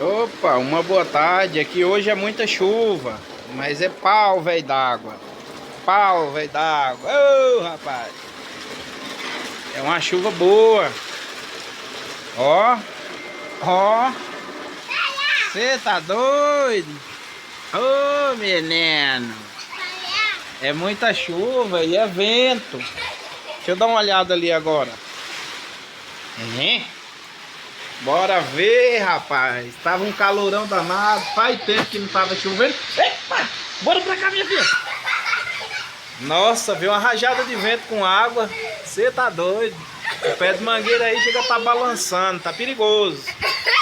Opa, uma boa tarde. Aqui hoje é muita chuva, mas é pau, velho d'água. Pau, velho d'água. Ô, rapaz. É uma chuva boa. Ó, ó. Você tá doido? Ô, menino. É muita chuva e é vento. Deixa eu dar uma olhada ali agora. Bora ver, rapaz. Tava um calorão danado. Faz tempo que não tava chovendo. Epa! Bora pra cá, minha filha. Nossa, veio uma rajada de vento com água. Você tá doido. O pé de mangueira aí chega a tá balançando. Tá perigoso.